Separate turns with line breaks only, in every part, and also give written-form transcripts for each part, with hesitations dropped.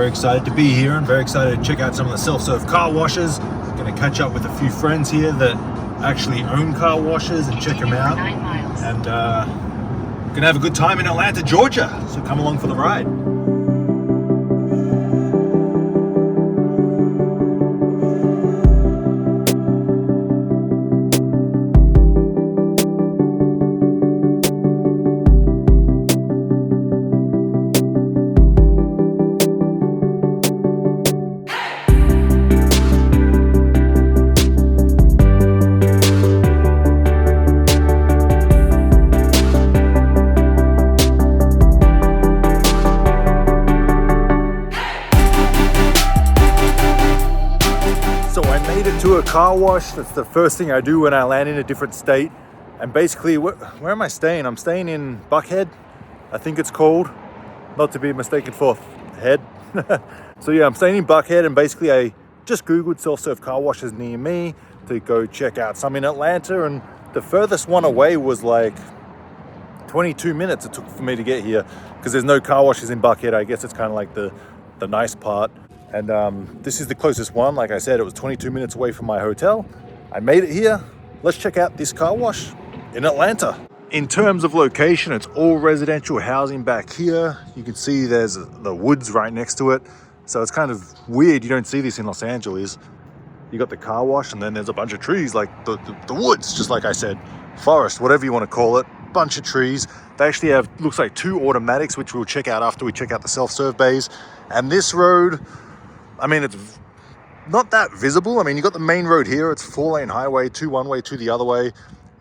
very excited to be here and very excited to check out some of the self-serve car washes. Going to catch up with a few friends here that actually own car washes and check them out. And going to have a good time in Atlanta, Georgia. So come along for the ride. To a car wash. That's the first thing I do when I land in a different state. And basically, where am I staying? I'm staying in Buckhead, I think it's called, not to be mistaken for head. So yeah, I'm staying in Buckhead, and basically I just googled self-serve car washes near me to go check out some in Atlanta, and the furthest one away was like 22 minutes it took for me to get here, because there's no car washes in Buckhead. I guess it's kind of like the nice part. And this is the closest one. Like I said, it was 22 minutes away from my hotel. I made it here. Let's check out this car wash in Atlanta. In terms of location, it's all residential housing back here. You can see there's the woods right next to it. So it's kind of weird. You don't see this in Los Angeles. You got the car wash and then there's a bunch of trees, like the woods, just like I said, forest, whatever you want to call it, bunch of trees. They actually have, looks like 2 automatics, which we'll check out after we check out the self-serve bays. And this road, I mean, it's not that visible. I mean, you got the main road here. It's 4-lane highway, 2 one way, 2 the other way.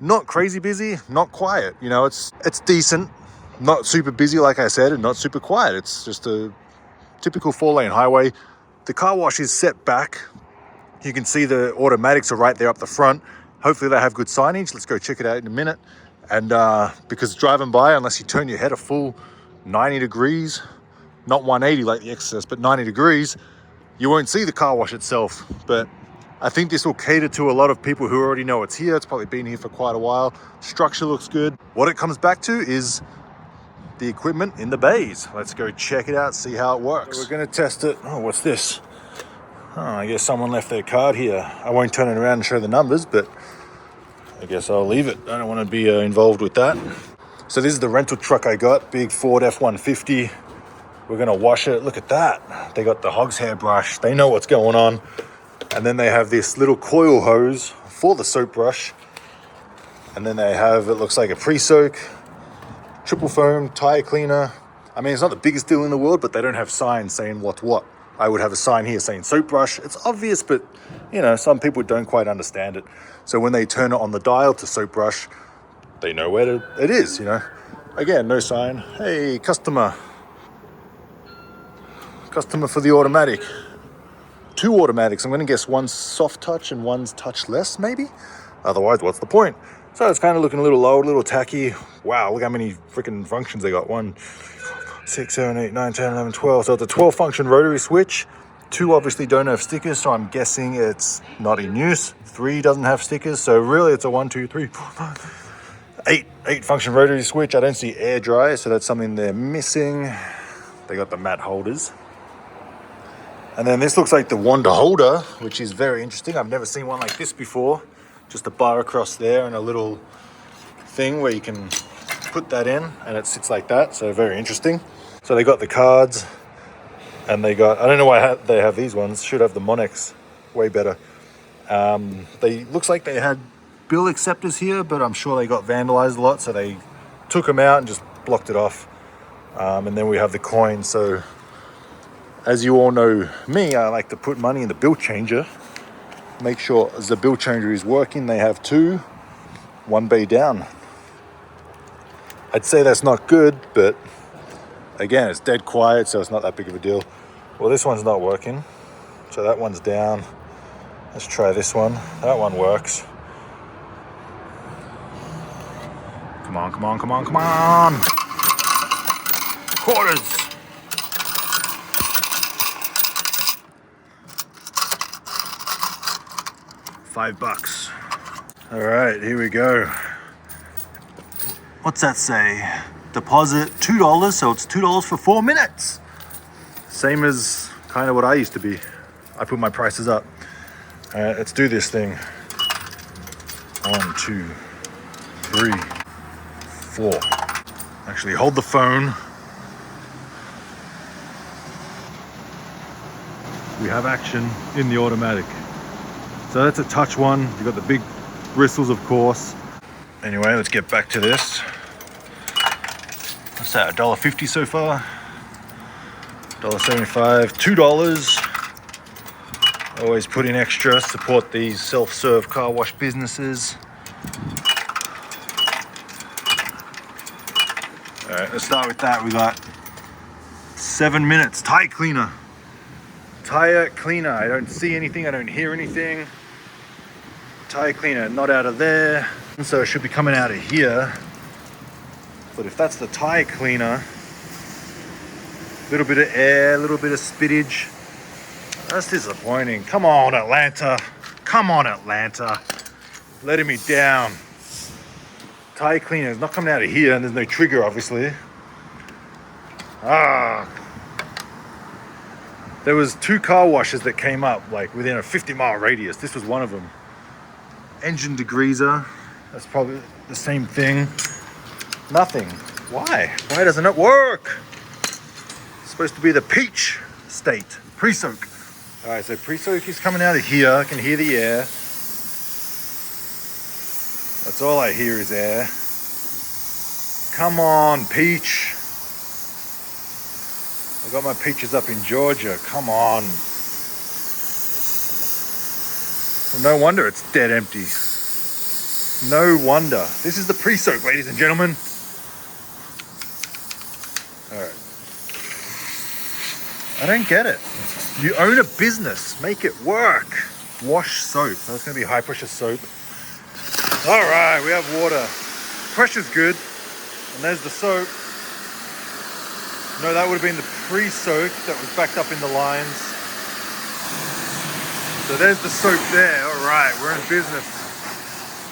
Not crazy busy, not quiet. You know, it's decent. Not super busy, like I said, and not super quiet. It's just a typical 4-lane highway. The car wash is set back. You can see the automatics are right there up the front. Hopefully they have good signage. Let's go check it out in a minute. And because driving by, unless you turn your head a full 90 degrees, not 180 like the Excess, but 90 degrees, you won't see the car wash itself. But I think this will cater to a lot of people who already know it's here. It's probably been here for quite a while. Structure looks good. What it comes back to is the equipment in the bays. Let's go check it out, see how it works. So we're gonna test it. Oh, what's this? Oh, I guess someone left their card here. I won't turn it around and show the numbers, but I guess I'll leave it. I don't want to be involved with that. So this is the rental truck I got, big Ford F-150. We're gonna wash it. Look at that. They got the hog's hair brush. They know what's going on. And then they have this little coil hose for the soap brush. And then they have, it looks like a pre-soak, triple foam, tire cleaner. I mean, it's not the biggest deal in the world, but they don't have signs saying what's what. I would have a sign here saying soap brush. It's obvious, but you know, some people don't quite understand it. So when they turn it on the dial to soap brush, they know where it is, you know. Again, no sign. Hey, customer for the automatic. 2 automatics. I'm going to guess one's soft touch and one's touchless, maybe? Otherwise, what's the point? So it's kind of looking a little low, a little tacky. Wow, look how many freaking functions they got. 1, 6, 7, 8, 9, 10, 11, 12. So it's a 12-function rotary switch. 2 obviously don't have stickers, so I'm guessing it's not in use. 3 doesn't have stickers, so really it's a 1, 2, 3, 4, 5, 8-function rotary switch. I don't see air dry, so that's something they're missing. They got the mat holders. And then this looks like the wander holder, which is very interesting. I've never seen one like this before. Just a bar across there and a little thing where you can put that in and it sits like that. So very interesting. So they got the cards and they got, I don't know why they have these ones. Should have the Monex, way better. They looks like they had bill acceptors here, but I'm sure they got vandalized a lot. So they took them out and just blocked it off. And then we have the coin. So as you all know me, I like to put money in the bill changer. Make sure the bill changer is working. They have 2, 1 bay down. I'd say that's not good, but again, it's dead quiet, so it's not that big of a deal. Well, this one's not working, so that one's down. Let's try this one. That one works. Come on, come on, come on, come on. Quarters. $5. All right, here we go. What's that say? Deposit $2, so it's $2 for 4 minutes. Same as kind of what I used to be. I put my prices up. All right, let's do this thing. 1, 2, 3, 4. Actually, hold the phone. We have action in the automatic. So that's a touch one. You've got the big bristles, of course. Anyway, let's get back to this. What's that, $1.50 so far? $1.75, $2. Always put in extra, support these self-serve car wash businesses. All right, let's start with that. We got 7 minutes. Tire cleaner. Tire cleaner. I don't see anything. I don't hear anything. Tire cleaner, not out of there. So it should be coming out of here. But if that's the tire cleaner, a little bit of air, a little bit of spittage. That's disappointing. Come on, Atlanta. Come on, Atlanta. Letting me down. Tire cleaner is not coming out of here, and there's no trigger, obviously. There was 2 car washes that came up like within a 50-mile radius. This was one of them. Engine degreaser. That's probably the same thing. Nothing. Why? Why doesn't it work? It's supposed to be the peach state. Pre-soak. All right, so pre-soak is coming out of here. I can hear the air. That's all I hear is air. Come on, peach. I got my peaches up in Georgia. Come on. Well, no wonder it's dead empty. No wonder. This is the pre-soak, ladies and gentlemen. All right. I don't get it. You own a business. Make it work. Wash soap. So it's going to be high pressure soap. All right, we have water. Pressure's good. And there's the soap. No, that would have been the pre-soak that was backed up in the lines. So there's the soap there. All right, we're in business.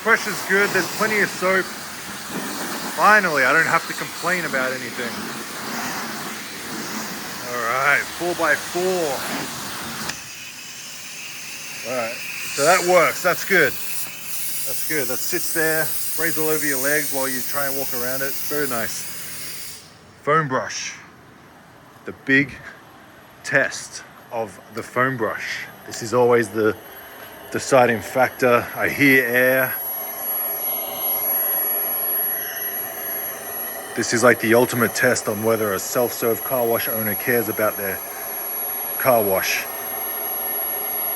Pressure's good. There's plenty of soap. Finally, I don't have to complain about anything. All right, 4x4. All right, so that works. That's good. That's good. That sits there, sprays all over your legs while you try and walk around it. Very nice. Foam brush. The big test of the foam brush. This is always the deciding factor. I hear air. This is like the ultimate test on whether a self-serve car wash owner cares about their car wash.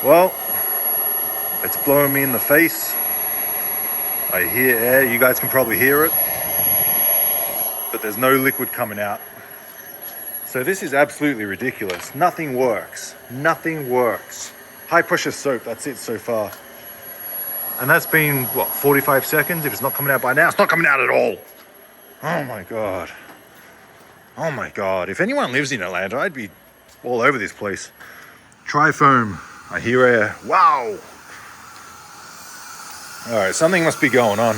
Well, it's blowing me in the face. I hear air. You guys can probably hear it. But there's no liquid coming out. So this is absolutely ridiculous. Nothing works. Nothing works. High pressure soap, that's it so far. And that's been, what, 45 seconds? If it's not coming out by now, it's not coming out at all. Oh my God. Oh my God. If anyone lives in Atlanta, I'd be all over this place. Try foam. I hear air. Wow. All right, something must be going on.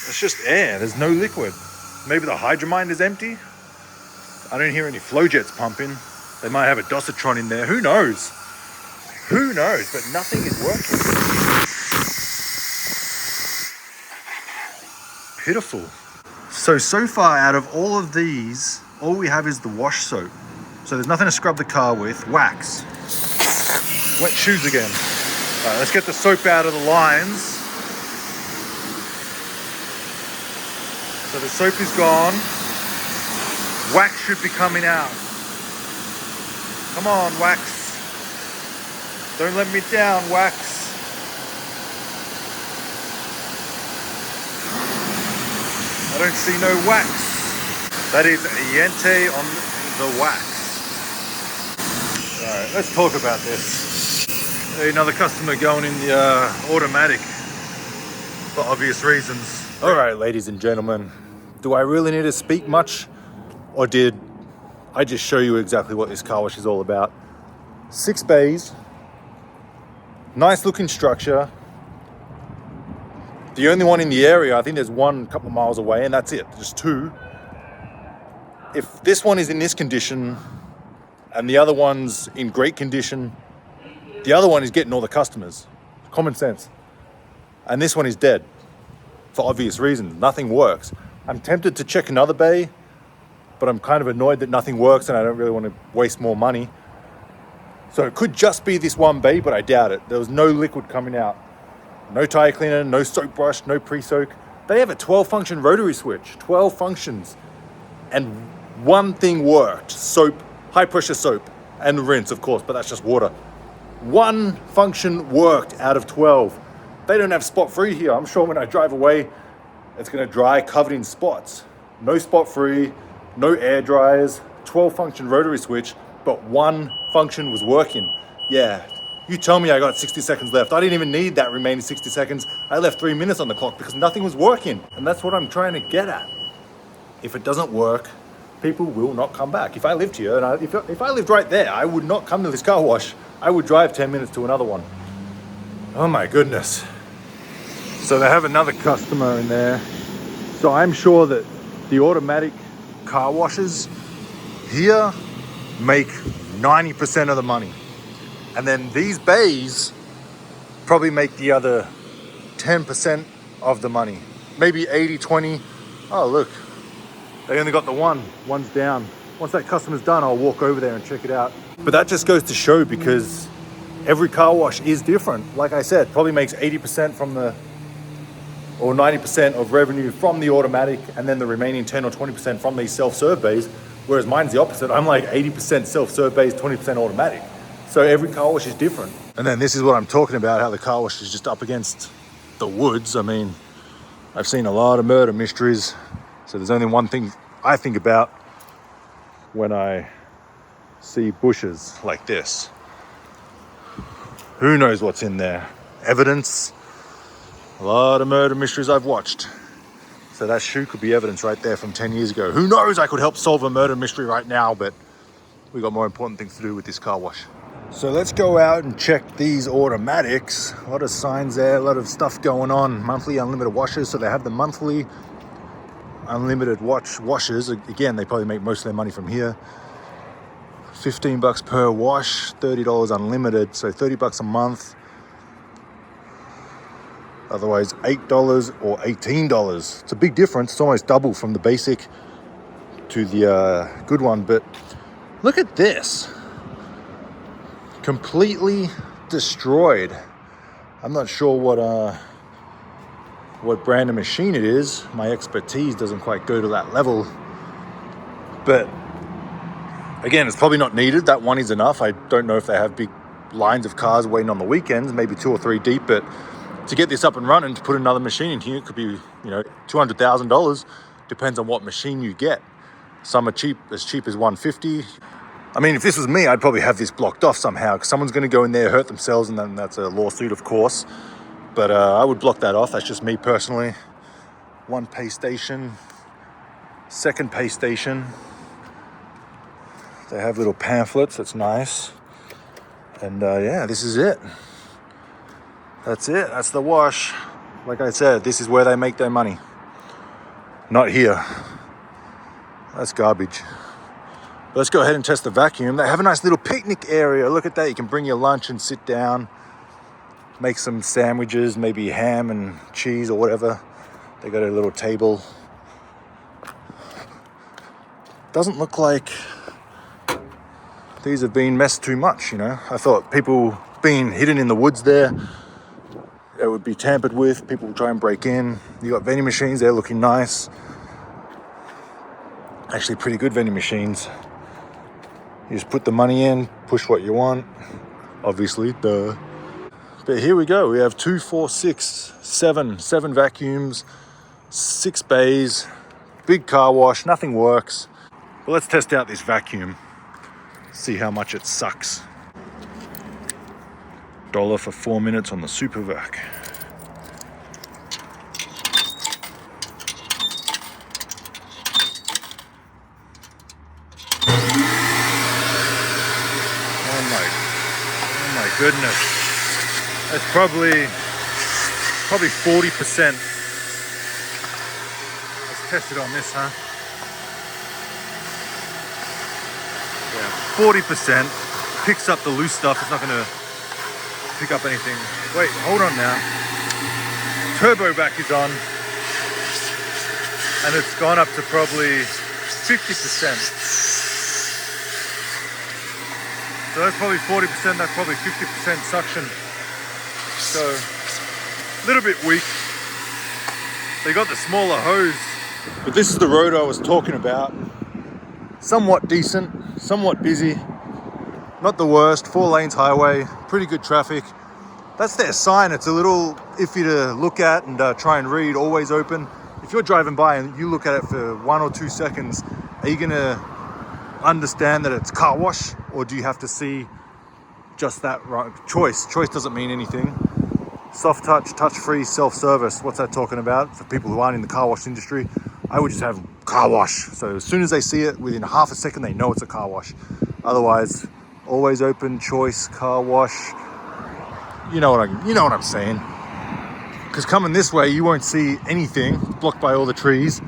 It's just air. There's no liquid. Maybe the hydromind is empty. I don't hear any flow jets pumping. They might have a dosatron in there. Who knows? Who knows? But nothing is working. Pitiful. So far out of all of these, all we have is the wash soap. So there's nothing to scrub the car with. Wax. Wet shoes again. All right, let's get the soap out of the lines. So the soap is gone. Wax should be coming out. Come on, wax. Don't let me down, wax. I don't see no wax. That is Yente on the wax. All right, let's talk about this. Another customer going in the automatic for obvious reasons. All right, ladies and gentlemen, do I really need to speak much, or did I just show you exactly what this car wash is all about? 6 bays, nice looking structure, The only one in the area, I think there's one a couple of miles away, and that's it, just two. If this one is in this condition and the other one's in great condition, the other one is getting all the customers. Common sense. And this one is dead for obvious reasons. Nothing works. I'm tempted to check another bay, but I'm kind of annoyed that nothing works and I don't really want to waste more money. So it could just be this one bay, but I doubt it. There was no liquid coming out. No tire cleaner, no soap brush, no pre-soak. They have a 12-function rotary switch, 12 functions. And one thing worked, soap, high pressure soap, and rinse, of course, but that's just water. One function worked out of 12. They don't have spot free here. I'm sure when I drive away, it's gonna dry covered in spots. No spot free, no air dryers, 12 function rotary switch, but one function was working. Yeah, you tell me I got 60 seconds left. I didn't even need that remaining 60 seconds. I left 3 minutes on the clock because nothing was working. And that's what I'm trying to get at. If it doesn't work, people will not come back. If I lived here, and if I lived right there, I would not come to this car wash. I would drive 10 minutes to another one. Oh my goodness. So they have another customer in there. So I'm sure that the automatic car washes here make 90% of the money. And then these bays probably make the other 10% of the money. Maybe 80, 20. Oh, look, they only got the one. One's down. Once that customer's done, I'll walk over there and check it out. But that just goes to show, because every car wash is different. Like I said, probably makes 80% from the, or 90% of revenue from the automatic, and then the remaining 10 or 20% from these self-serve bays. Whereas mine's the opposite. I'm like 80% self-serve bays, 20% automatic. So every car wash is different. And then this is what I'm talking about, how the car wash is just up against the woods. I mean, I've seen a lot of murder mysteries. So there's only one thing I think about when I see bushes like this. Who knows what's in there? Evidence. A lot of murder mysteries I've watched. So that shoe could be evidence right there from 10 years ago. Who knows? I could help solve a murder mystery right now, but we got more important things to do with this car wash. So let's go out and check these automatics. A lot of signs there, a lot of stuff going on. Monthly unlimited washes. So they have the monthly unlimited washes. Again, they probably make most of their money from here. $15 per wash, $30 unlimited. So $30 a month. Otherwise $8 or $18. It's a big difference. It's almost double from the basic to the good one. But look at this. Completely destroyed. I'm not sure what brand of machine it is. My expertise doesn't quite go to that level. But again, it's probably not needed. That one is enough. I don't know if they have big lines of cars waiting on the weekends, maybe 2 or 3 deep, but to get this up and running, to put another machine in here, it could be, $200,000. Depends on what machine you get. Some are cheap as $150. I mean, if this was me, I'd probably have this blocked off somehow, because someone's going to go in there, hurt themselves, and then that's a lawsuit, of course. But I would block that off. That's just me personally. One pay station, second pay station. They have little pamphlets. That's nice. And yeah, this is it. That's it. That's the wash. Like I said, this is where they make their money. Not here. That's garbage. But let's go ahead and test the vacuum. They have a nice little picnic area. Look at that. You can bring your lunch and sit down. Make some sandwiches, maybe ham and cheese or whatever. They got a little table. Doesn't look like these have been messed too much, I thought people being hidden in the woods there, it would be tampered with. People will try and break in. You got vending machines there looking nice. Actually pretty good vending machines. You just put the money in, push what you want. Obviously, duh. But here we go. We have 2, 4, 6, 7 vacuums, 6 bays, big car wash, nothing works. But let's test out this vacuum. See how much it sucks. $1 for 4 minutes on the Super Vac. Oh my goodness. That's probably probably 40%. Let's test it on this, huh? Yeah, 40%. Picks up the loose stuff. It's not gonna pick up anything. Wait, hold on now. Turbo vac is on. And it's gone up to probably 50%. So that's probably 40%, that's probably 50% suction. So, a little bit weak. They got the smaller hose. But this is the road I was talking about. Somewhat decent, somewhat busy. Not the worst, 4 lanes highway, pretty good traffic. That's their sign. It's a little iffy to look at and try and read, always open. If you're driving by and you look at it for 1 or 2 seconds, are you gonna understand that it's car wash, or do you have to see just that right choice? Choice doesn't mean anything. Soft touch, touch-free, self-service. What's that talking about? For people who aren't in the car wash industry, I would just have car wash. So as soon as they see it, within half a second, they know it's a car wash. Otherwise, always open, choice, car wash. You know what I'm saying. Because coming this way, you won't see anything, blocked by all the trees.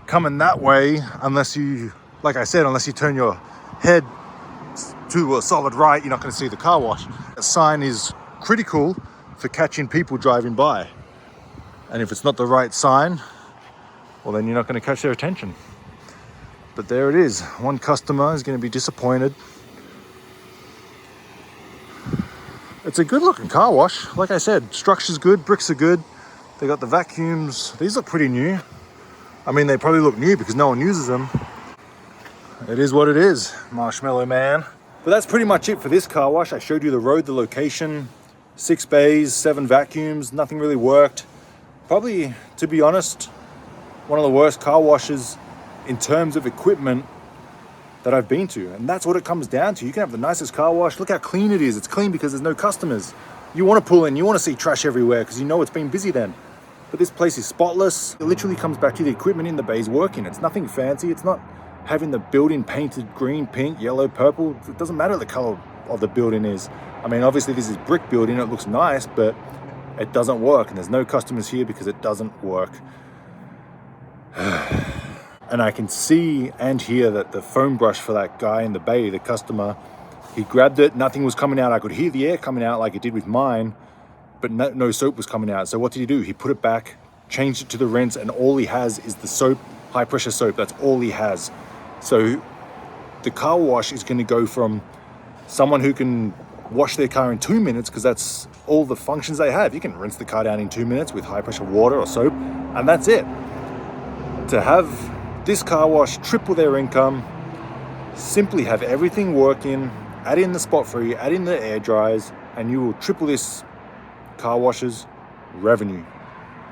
Coming that way, unless you, like I said, unless you turn your head to a solid right, you're not going to see the car wash. A sign is critical for catching people driving by. And if it's not the right sign, well, then you're not going to catch their attention. But there it is. One customer is going to be disappointed. It's a good looking car wash. Like I said, structure's good, bricks are good. They got the vacuums. These look pretty new. I mean, they probably look new because no one uses them. It is what it is, Marshmallow Man. But that's pretty much it for this car wash. I showed you the road, the location, 6 bays, 7 vacuums, nothing really worked. Probably, to be honest, one of the worst car washes in terms of equipment that I've been to. And that's what it comes down to. You can have the nicest car wash. Look how clean it is. It's clean because there's no customers. You want to pull in, you want to see trash everywhere because you know it's been busy then. But this place is spotless. It literally comes back to the equipment in the bays working. It's nothing fancy. It's not having the building painted green, pink, yellow, purple. It doesn't matter what the color of the building is. I mean, obviously this is brick building. It looks nice, but it doesn't work. And there's no customers here because it doesn't work. And I can see and hear that the foam brush for that guy in the bay, the customer, he grabbed it, nothing was coming out. I could hear the air coming out like it did with mine, but no soap was coming out. So what did he do? He put it back, changed it to the rinse, and all he has is the soap, high pressure soap. That's all he has. So the car wash is going to go from someone who can wash their car in 2 minutes, because that's all the functions they have. You can rinse the car down in 2 minutes with high pressure water or soap, and that's it. To have this car wash triple their income, simply have everything working, add in the spot free, add in the air dryers, and you will triple this car wash's revenue.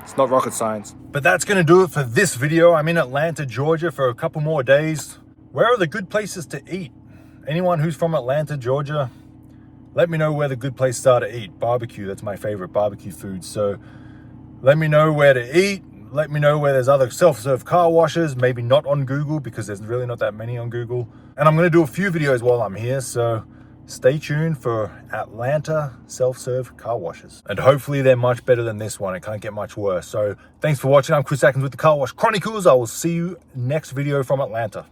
It's not rocket science. But that's going to do it for this video. I'm in Atlanta, Georgia for a couple more days. Where are the good places to eat? Anyone who's from Atlanta, Georgia, let me know where the good places are to eat. Barbecue, that's my favorite barbecue food. So let me know where to eat. Let me know where there's other self-serve car washes, maybe not on Google because there's really not that many on Google. And I'm going to do a few videos while I'm here, so stay tuned for Atlanta self-serve car washes. And hopefully they're much better than this one. It can't get much worse. So thanks for watching. I'm Chris Atkins with the Car Wash Chronicles. I will see you next video from Atlanta.